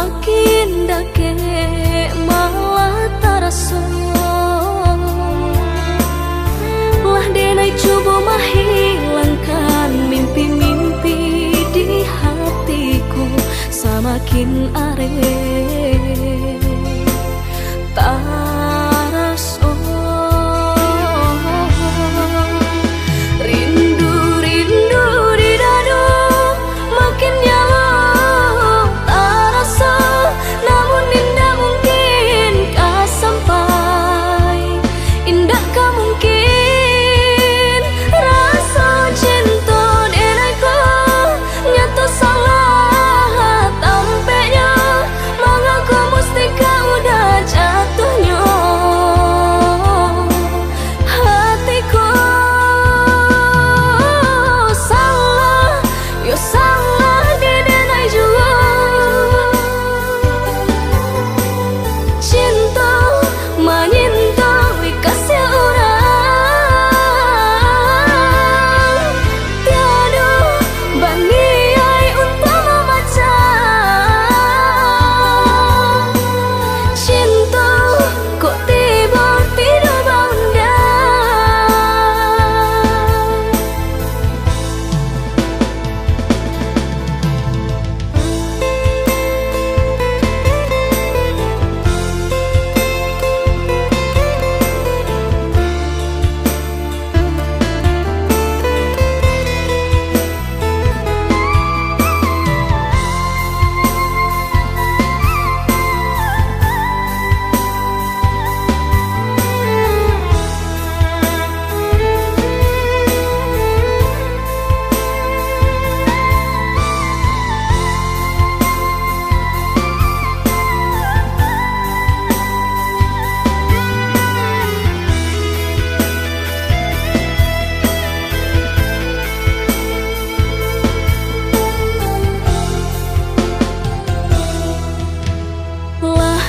Samakin dake malah terasa lah denai coba menghilangkan mimpi-mimpi di hatiku. Samakin are terasa rindu-rindu di dadu makin nyala terasa, namun indah mungkin kah sampai, indah kah mungkin rasa cinta denaiku nyata salah tampaknya, mengaku mesti kau udah jatuhnya hatiku. Salah, yo salah di denai juga cinta menyinta kasih orang tiada baniai untuk membaca cinta kok tiba-tiba bunda.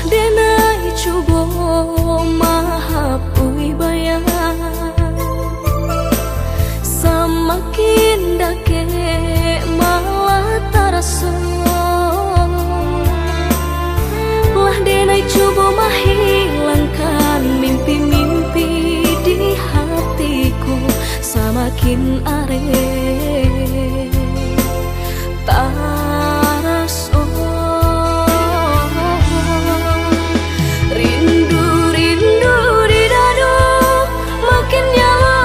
Denai coba mahapui bayang samakin dake malah terasa lah denai coba menghilangkan mimpi-mimpi di hatiku. Samakin are terasa rindu-rindu di dadu makin nyala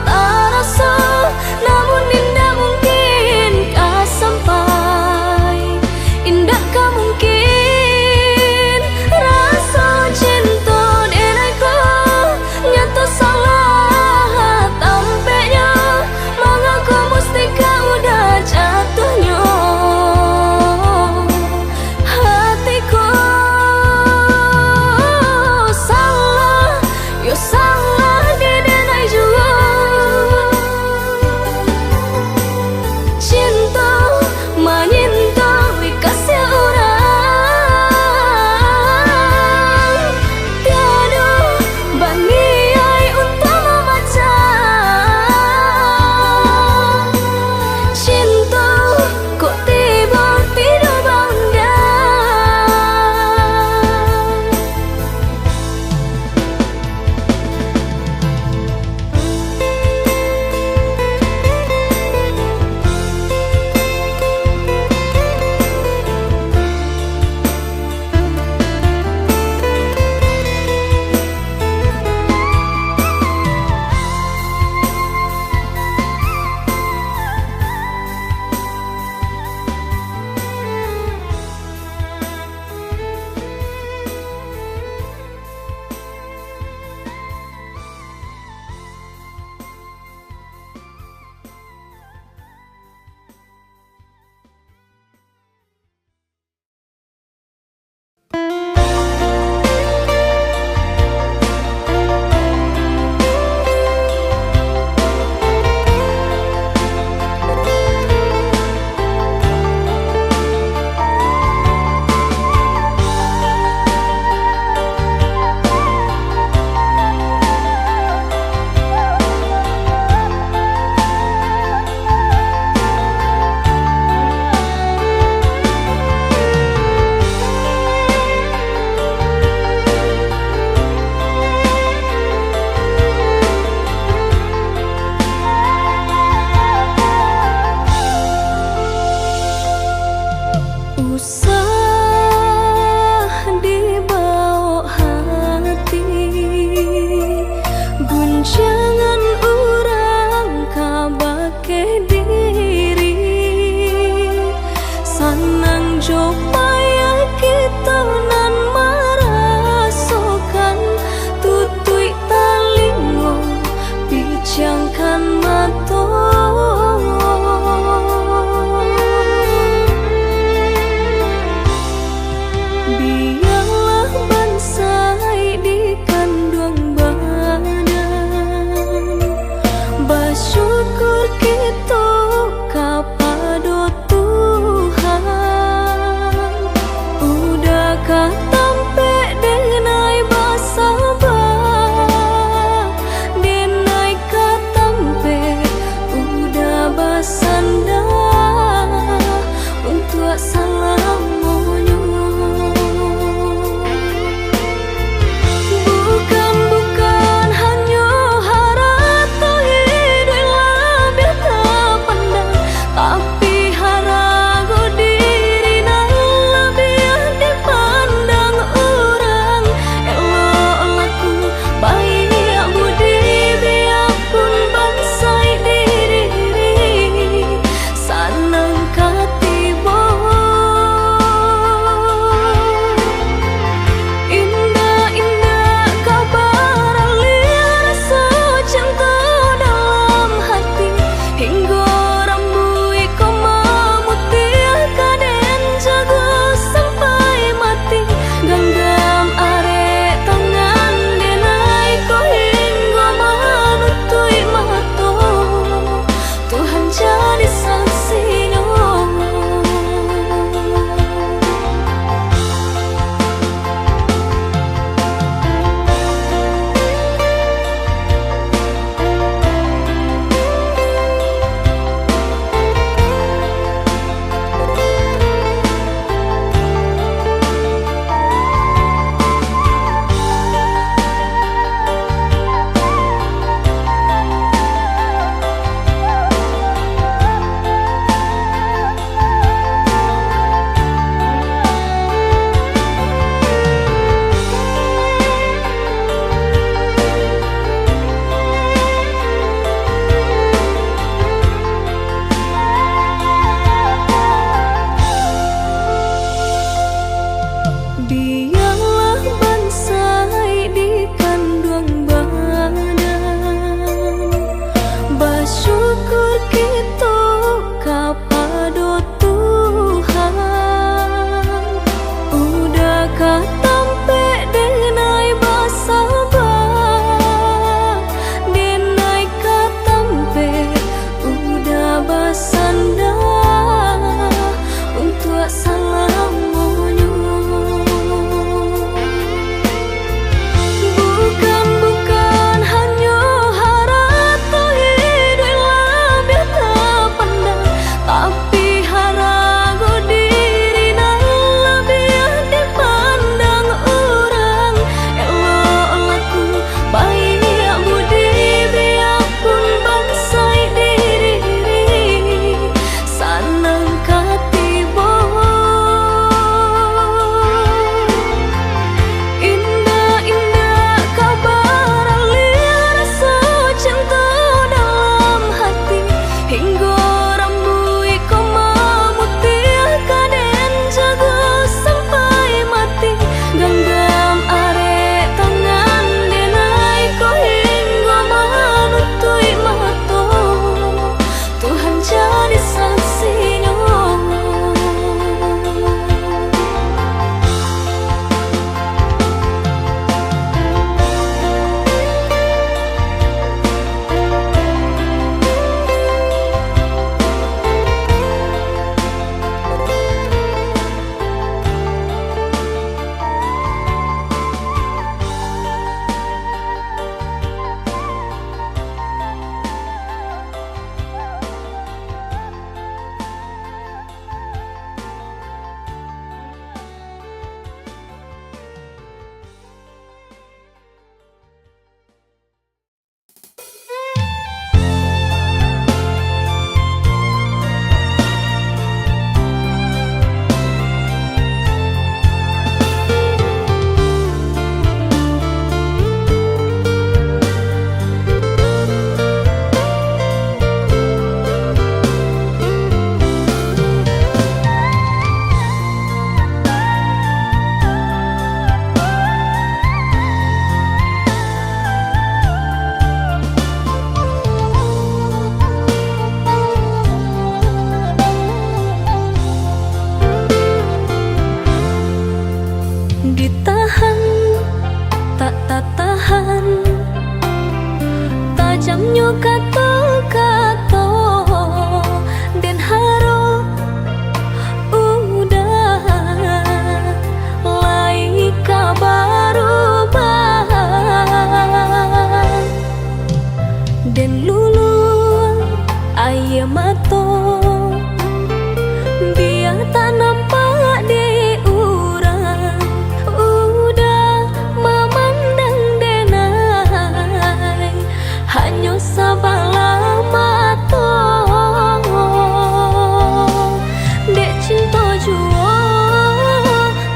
terasa, namun indah mungkin kah sampai, indah kah mungkin rasa cinta denaiku nyata salah tampaknya, mengaku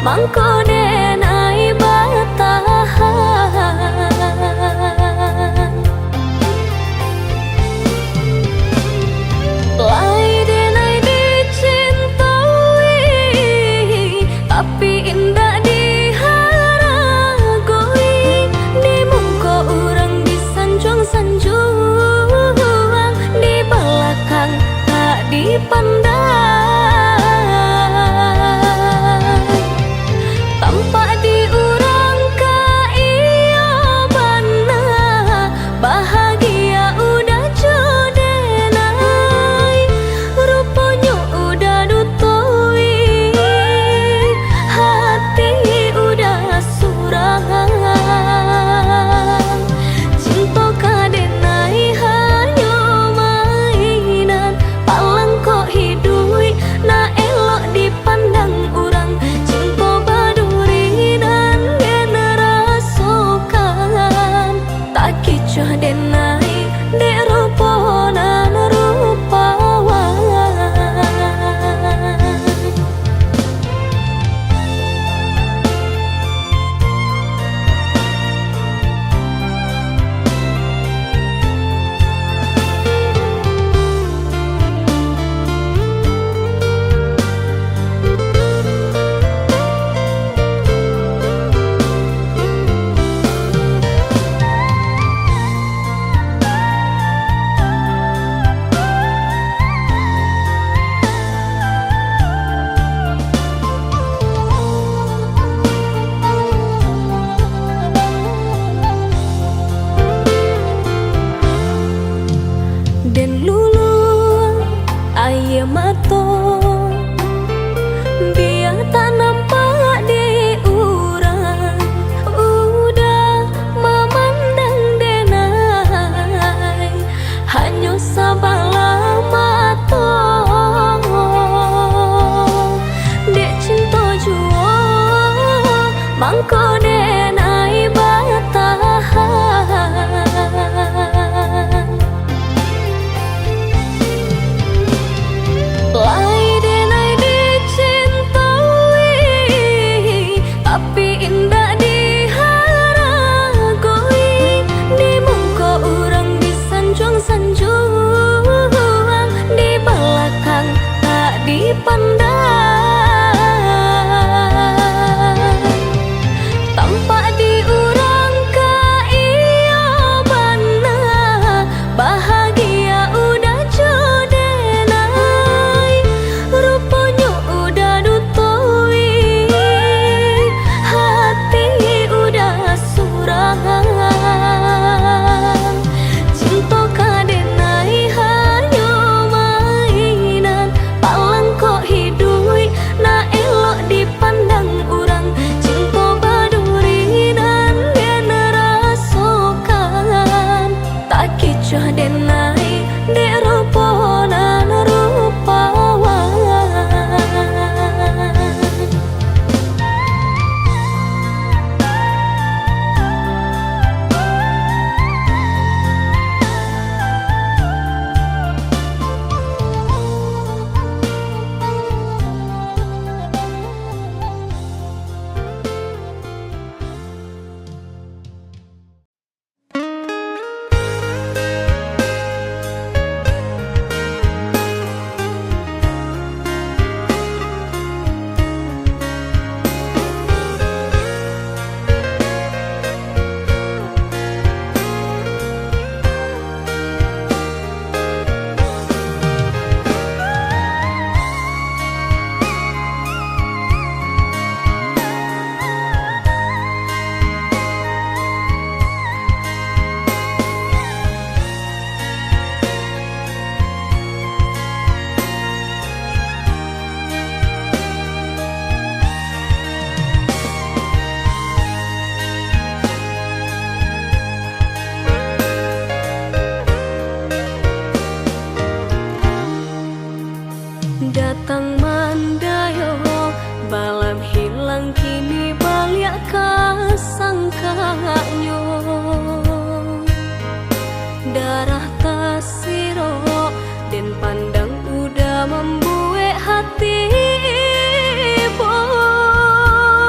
mangko denai batahan. Lai denai dicintai, tapi indah diharagoi. Di mungko urang disanjung-sanjung, di belakang tak dipandang. Tampak diurang ka iya bana, bahagia udah jodenai, rupanya udah dutoi, hati udah surangan. Cinta kadenai hanya mainan, palang kok hidui na elok dipandang urang. Cinta baduri dan generasokan, tak kicuh denai dek ruponan rupawan. Den lulu aye mato, biar tak nampak di urang. Udah memandang denai, hanya sabala mato. Dek cinta jua, mangko denai batahan. Lai denai dicintai, tapi indah diharagoi. Di mungko urang disanjung-sanjung, di belakang tak dipandang. Tampak diurang ka iya bana, bahagia udah jodenai, rupanya udah dutoi, hati udah surangan. Cinta kadenai hanya mainan, palang kok hidui na elok dipandang urang. Cinta baduri dan generasokan, tak kicuh denai dek ruponan rupawan. Datang mandayo, balam hilang kini balik kasangkanyo. Darah tasiro dan pandang udah membuat hati boy.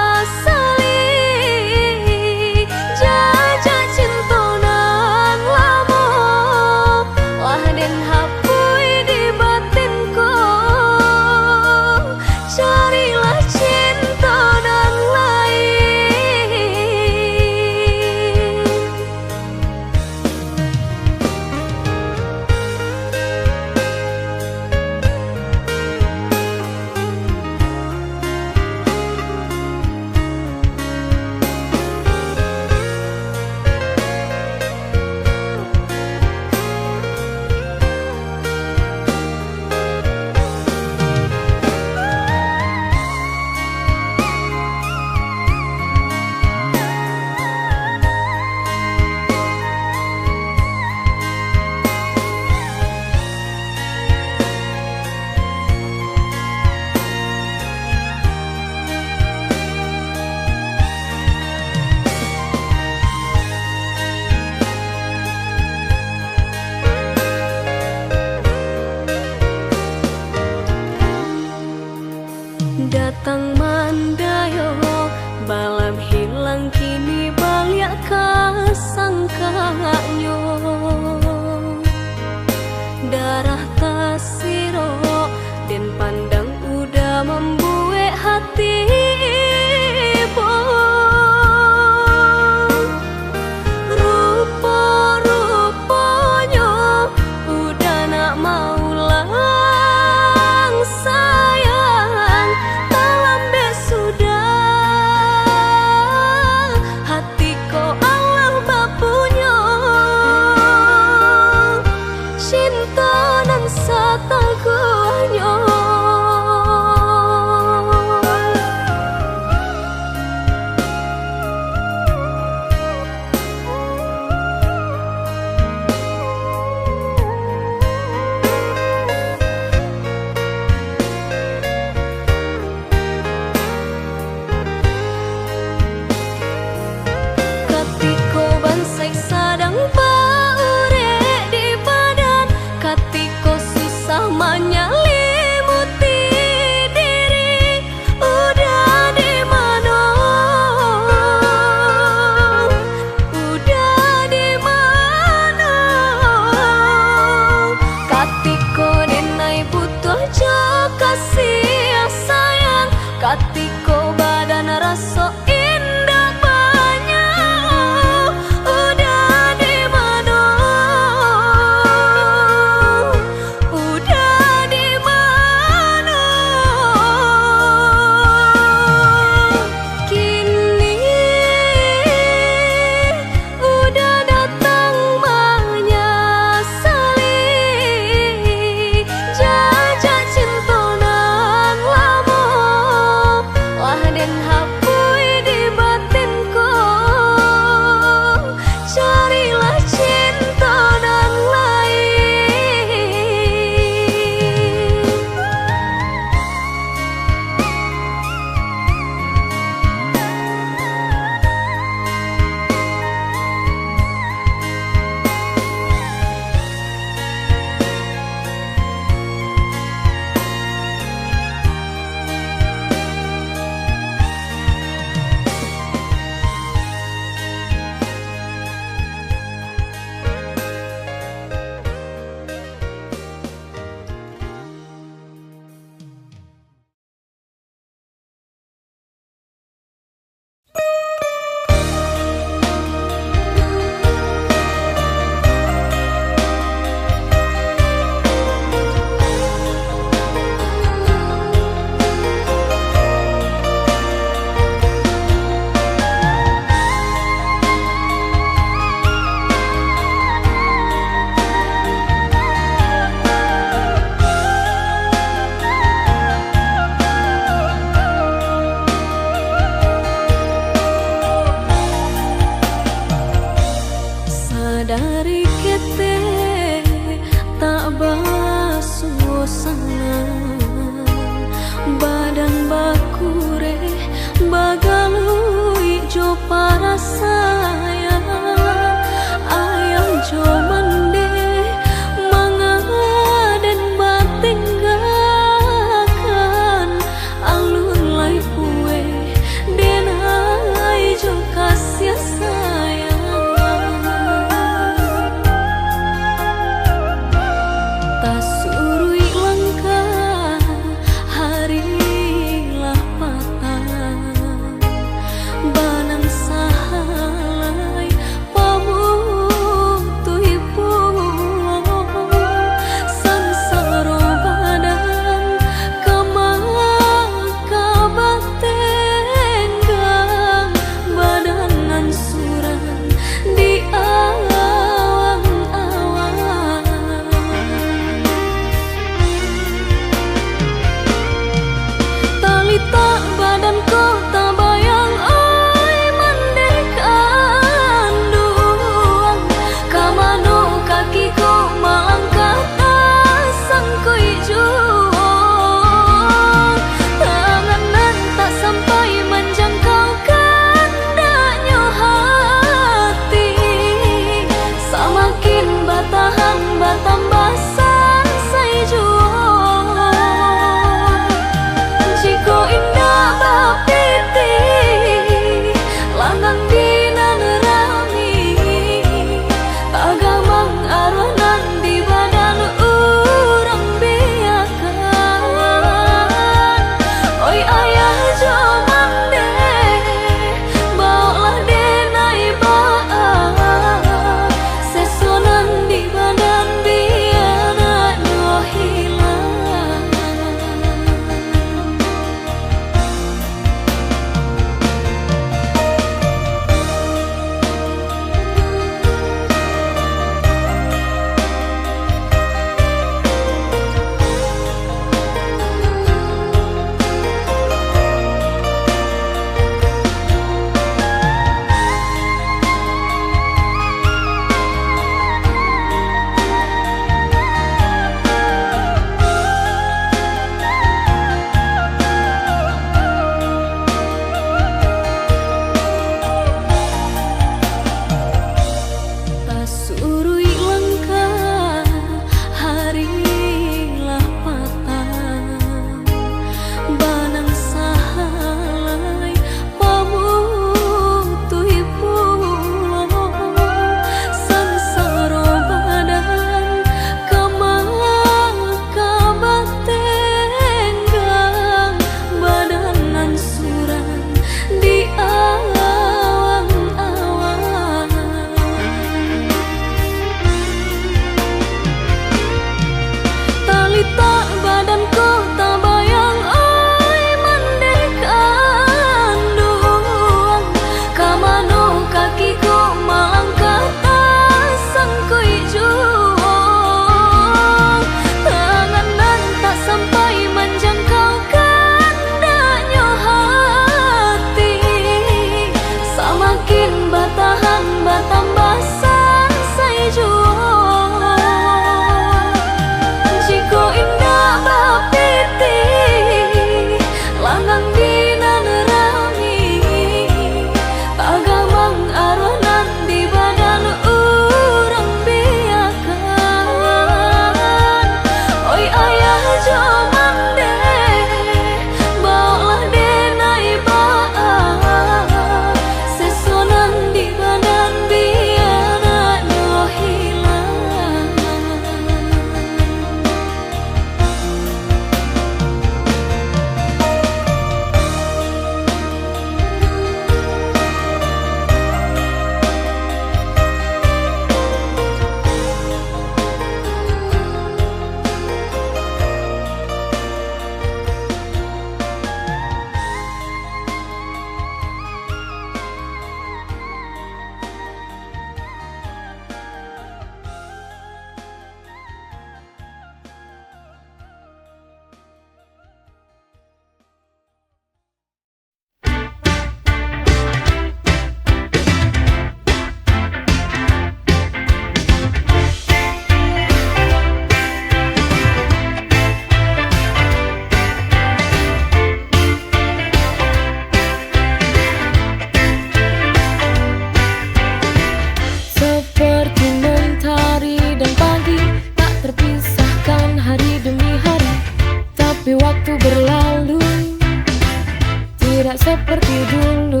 seperti dulu.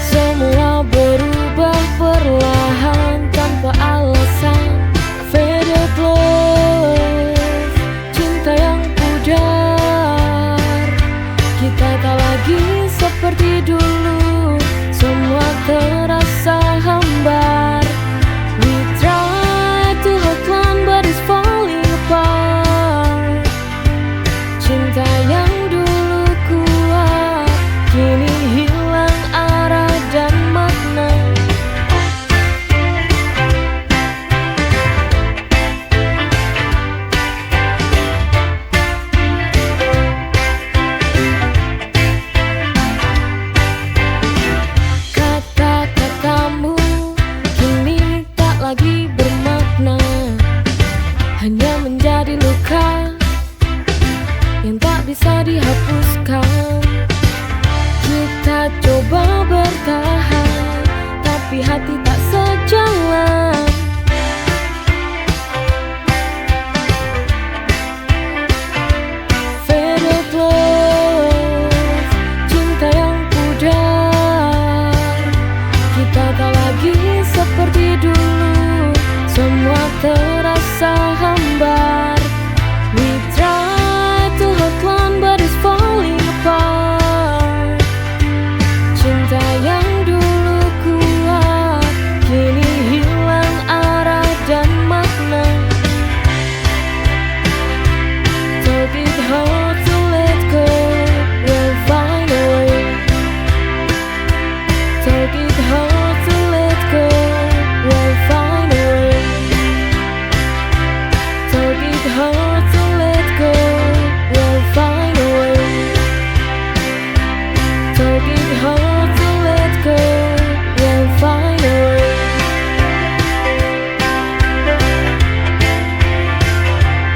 Semua berubah perlahan tanpa alasan. Faded love, cinta yang pudar. Kita tak lagi seperti dulu. Semua terasa hambar. We try to hold on but it's falling apart. Cinta yang dulu kuat kini hilang arah dan makna. Kata-katamu kini tak lagi bermakna, hanya menjadi luka yang tak bisa dihapuskan. Kita coba bertahan, tapi hati tak sejalan. Faded love, cinta yang pudar. Kita tak lagi seperti dulu. Semua terasa hambar. We try to hold on but it's falling apart. Cinta yang dulu kuat kini hilang arah dan makna. Though it hurts to let go, we'll find a way. Though it hurts to let go, we'll find a way. Though it hurts to let go, we'll find a way. Though it hurts to let go, we'll find a way.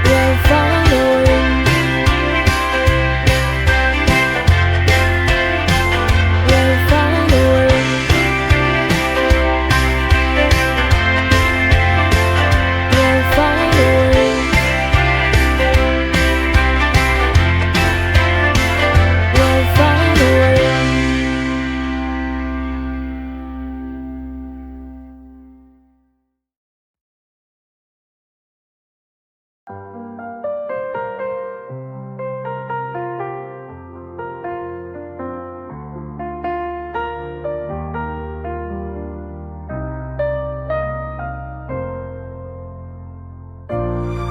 We'll find a way. We'll find a way. We'll find a way. We'll find a way.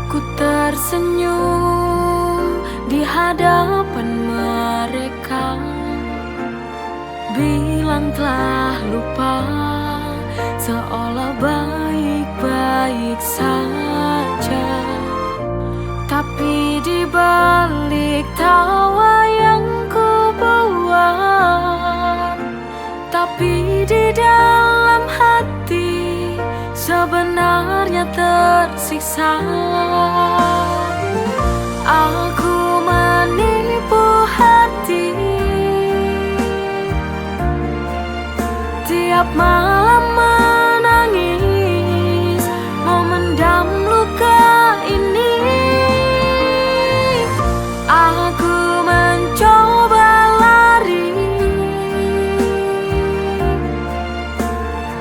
Ku tersenyum di hadapan mereka, bilang telah lupa, seolah baik-baik saja. Tapi di balik tawa yang ku buat, tapi di dalam hati sebenarnya tersiksa. Aku menipu hati, tiap malam menangis, memendam luka ini. Aku mencoba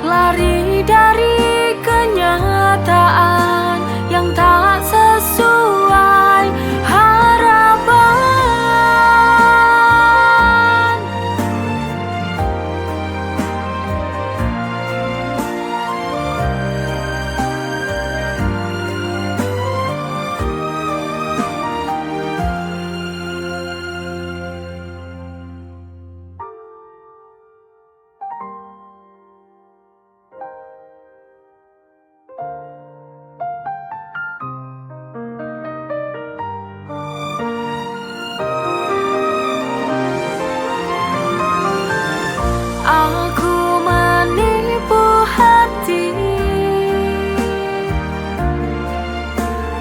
lari dari kenyataan yang tak sesuai harapan. Aku menipu hati,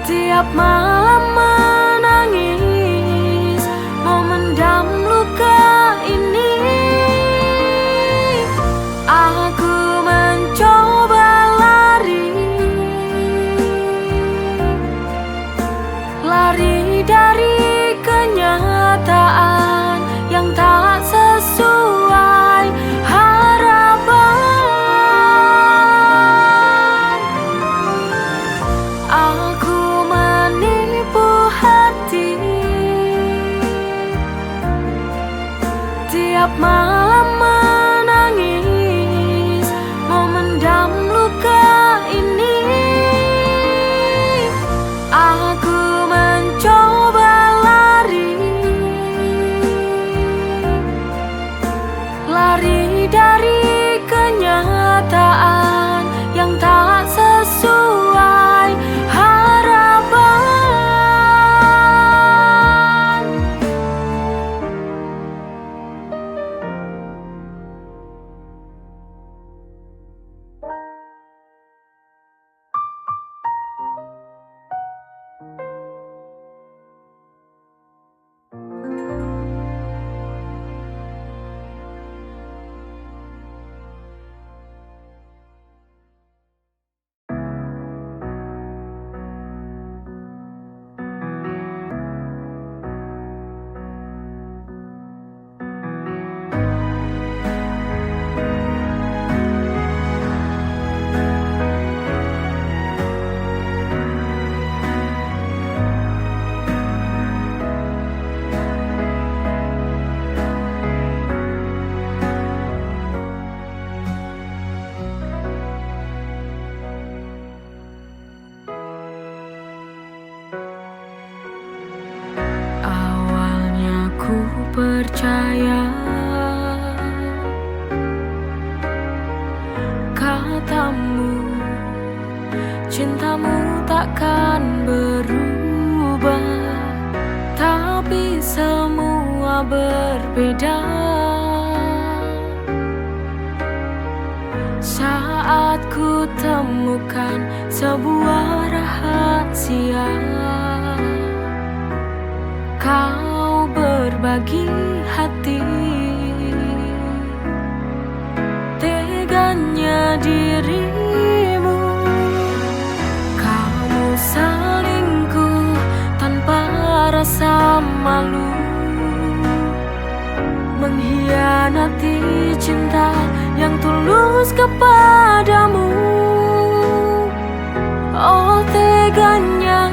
tiap malam menangis, memendam luka ini. Aku mencoba lari dari kenyataan yang tak percaya katamu, cintamu takkan berubah, tapi semua berbeda. Saat ku temukan sebuah rahasia, kau berbagi hati. Teganya dirimu, kamu selingkuh tanpa rasa malu, mengkhianati cinta yang tulus kepadamu. Oh teganya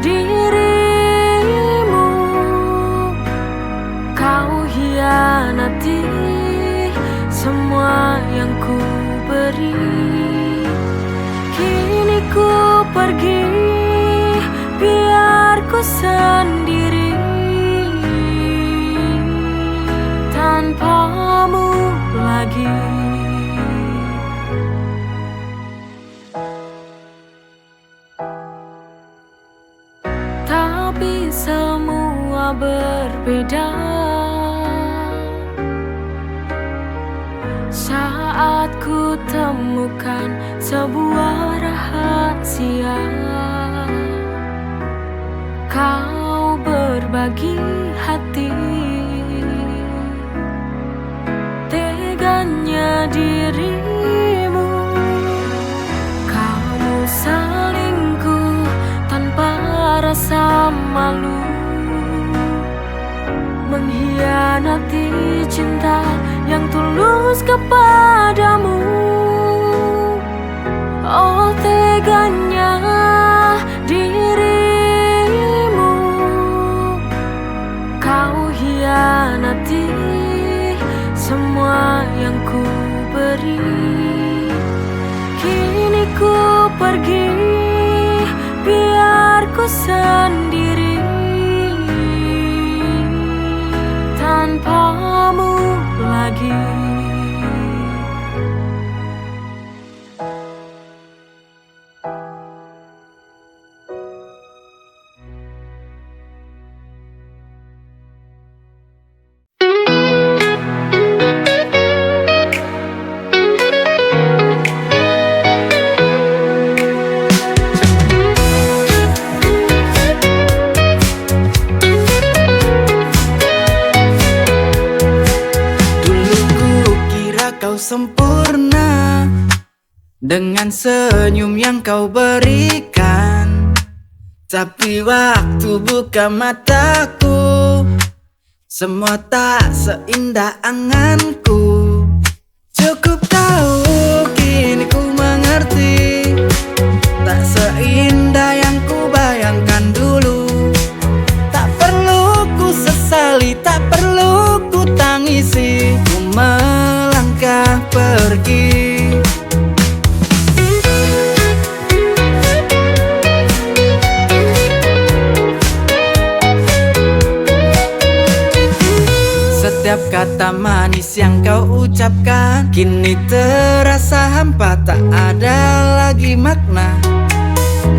dirimu, kau hianati semua yang ku beri. Kini ku pergi, biar ku sendiri tanpamu lagi. Tapi semua berbeda. Saat ku temukan sebuah rahasia, kau berbagi hati. Teganya dirimu, kamu selingkuh tanpa rasa malu, mengkhianati cinta yang tulus kepadamu. Oh teganya dirimu, kau hianati semua yang ku beri. Kini ku pergi, biar ku sendiri tanpamu lagi. Sempurna dengan senyum yang kau berikan, tapi waktu buka mataku, semua tak seindah anganku. Cukup tahu kini ku mengerti, tak seindah yang ku bayangkan dulu. Tak perlu ku sesali, tak perlu ku tangisi, ku melangkah pergi. Setiap kata manis yang kau ucapkan kini terasa hampa, tak ada lagi makna.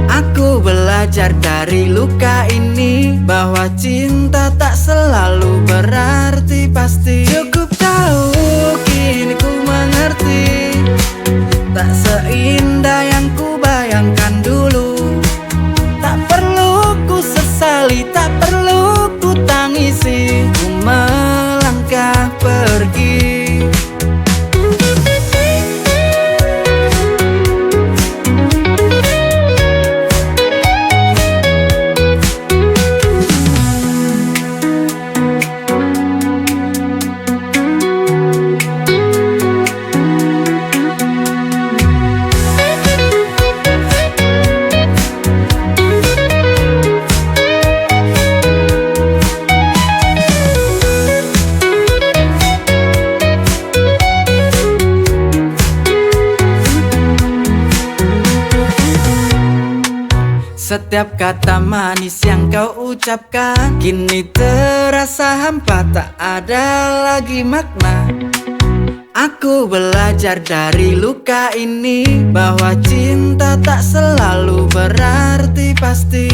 Aku belajar dari luka ini, bahwa cinta tak selalu berarti pasti. Cukup tahu kini ku mengerti, tak seindah yang ku bayangkan dulu. Tak perlu ku sesali, tak perlu ku tangisi, ku melangkah pergi. Setiap kata manis yang kau ucapkan kini terasa hampa, tak ada lagi makna. Aku belajar dari luka ini bahwa cinta tak selalu berarti pasti.